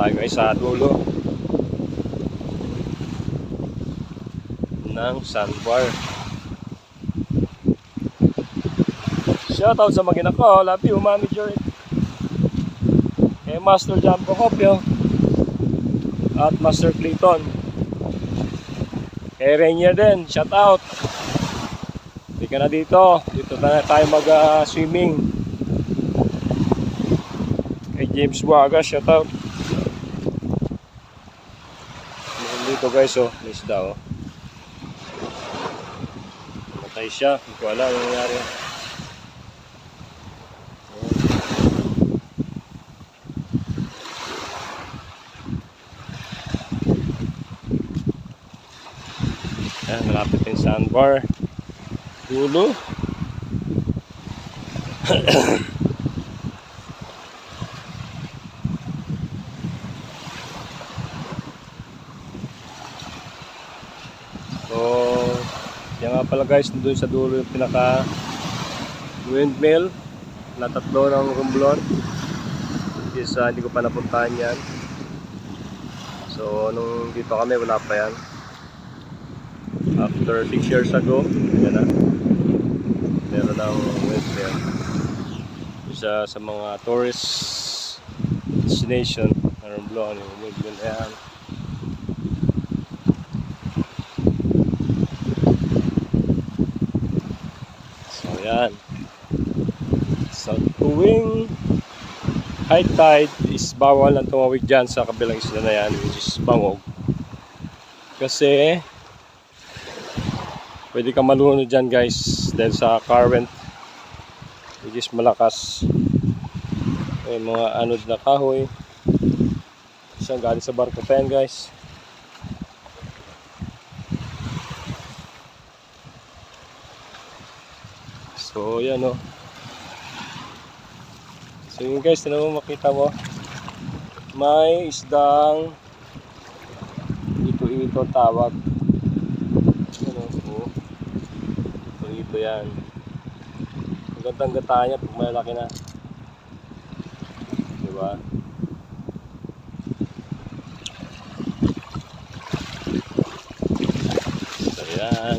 tayo guys sa dulo ng sandbar. Shoutout sa mag-ina ko, love you Mami Joy, kay Master Jumbo Copio at Master Clayton, kay Rainier din, shoutout. Hindi ka na dito na tayo mag swimming. Kay James Buaga, shoutout. Dito guys, oh, may isda, oh. Matay siya, hindi ko alam ang nangyari. Ayan, malapit yung sandbar dulo. So, yan nga pala guys, doon sa dulo yung pinaka windmill na tatlo ng Romblon. Is hindi ko pa napuntahan yan. So, nung dito kami, wala pa yan. After 6 years ago, yan na. Meron ng windmill. Isa sa mga tourist destination na Romblon, yung windmill na yan. Yan. Sa tuwing high tide is bawal ang tumawid dyan sa kabilang isla na yan, which is Bangog. Kasi pwede kang malunod dyan guys dahil sa current which is malakas. May mga anod na kahoy. Isang galing sa barko pa yan guys. So yan, oh. So yun guys, ano mo makita mo, may isdang ito tawag. Ano, oh. Ito yan. Ang gandang gata niya pag malaki na, diba? So yan,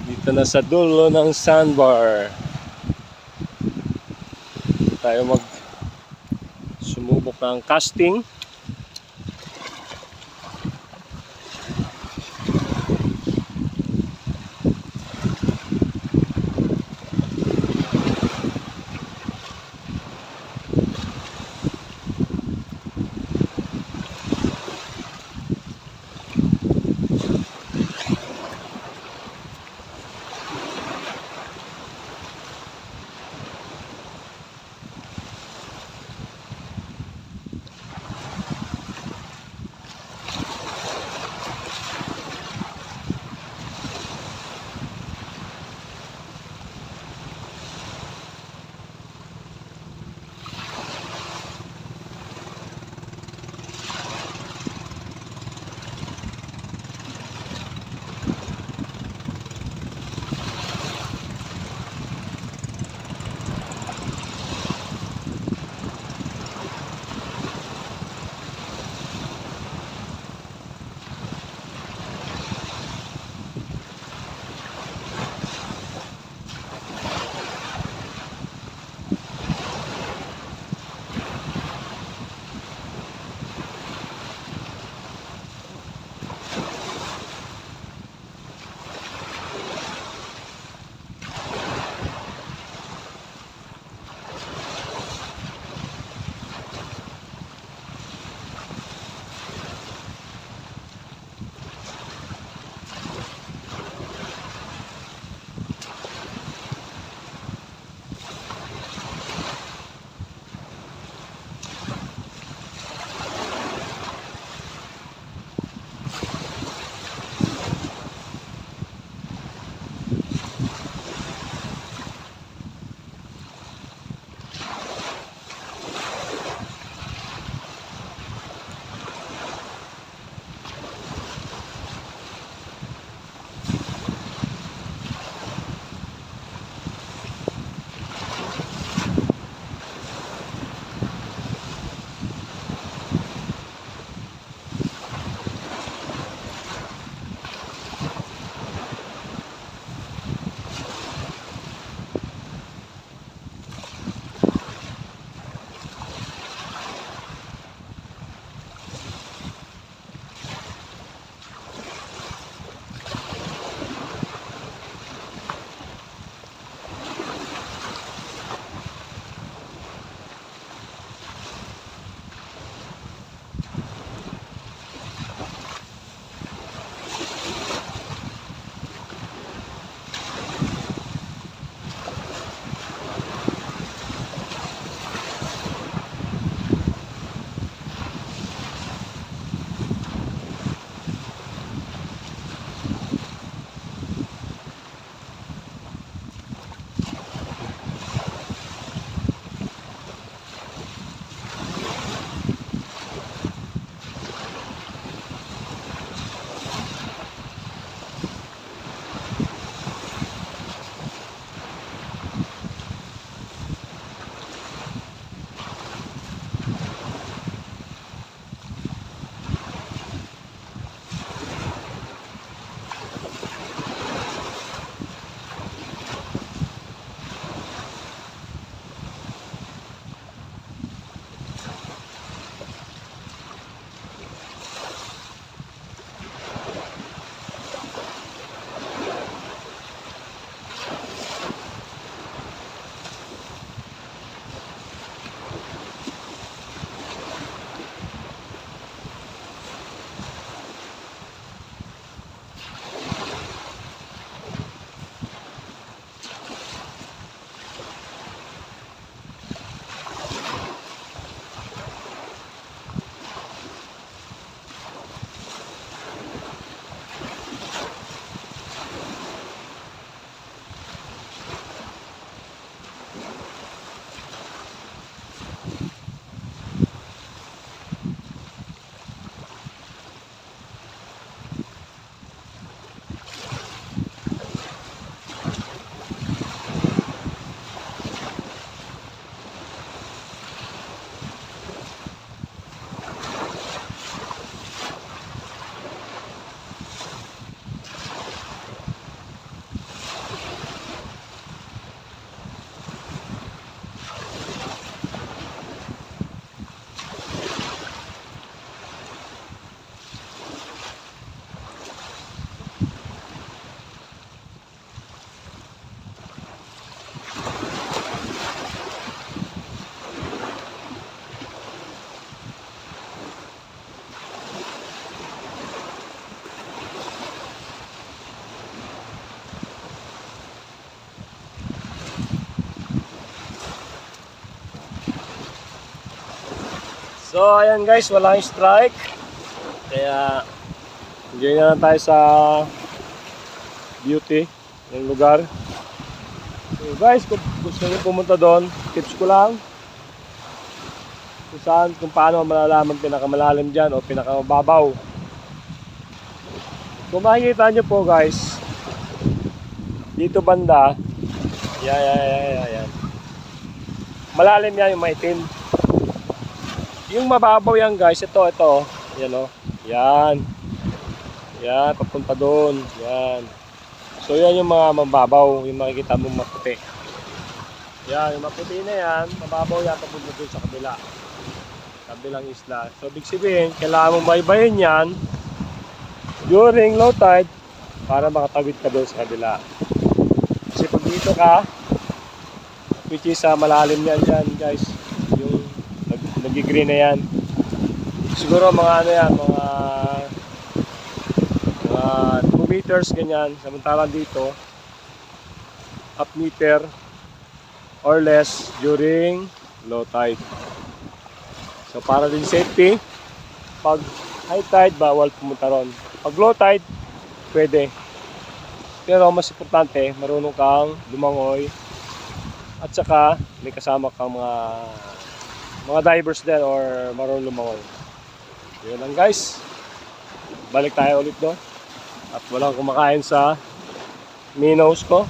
dito na sa dulo ng sandbar tayo mag sumubok ng casting. So ayan guys, walang strike. Kaya enjoy na lang tayo sa beauty ng lugar. So guys, kung gusto nyo pumunta doon, tips ko lang kung paano malalaman pinakamalalim dyan o pinakamababaw. Kung makikita nyo po guys, dito banda, yan. Malalim yan, yung maitim. Yung mababaw yan guys, ito, yan o, yan, papunta doon, yan. So yan yung mga mababaw, yung makikita mong maputi. Yan, yung maputi na yan, mababaw yan, papunta doon sa kabilang isla. So big sabihin, kailangan mong baybayin yan during low tide para makatawid ka doon sa kabila. Kasi pag dito ka, which is malalim yan dyan guys, yung nag-green na yan. Siguro mga ano yan, mga 2 meters ganyan. Samantalang dito, half meter or less during low tide. So para din safety, pag high tide bawal pumunta ron. Pag low tide, pwede. Pero mas importante, marunong kang lumangoy. At saka may kasama kang mga divers din or marunong lumangoy. Yun lang guys. Balik tayo ulit doon. At walang kumakain sa minnows ko.